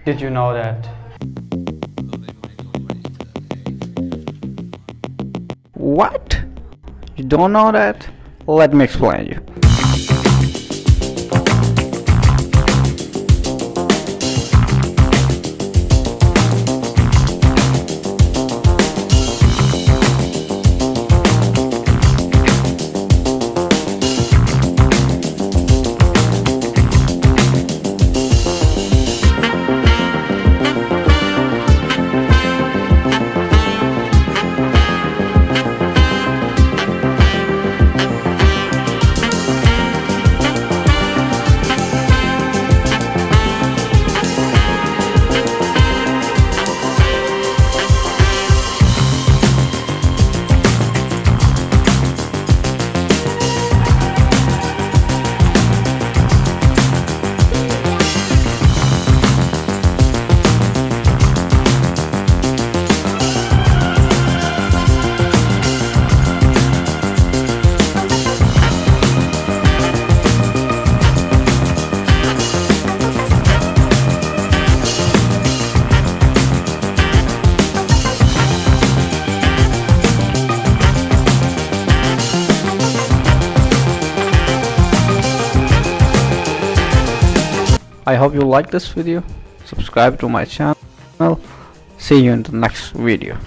Did you know that? What? You don't know that? Let me explain you. I hope you like this video. Subscribe to my channel. See you in the next video.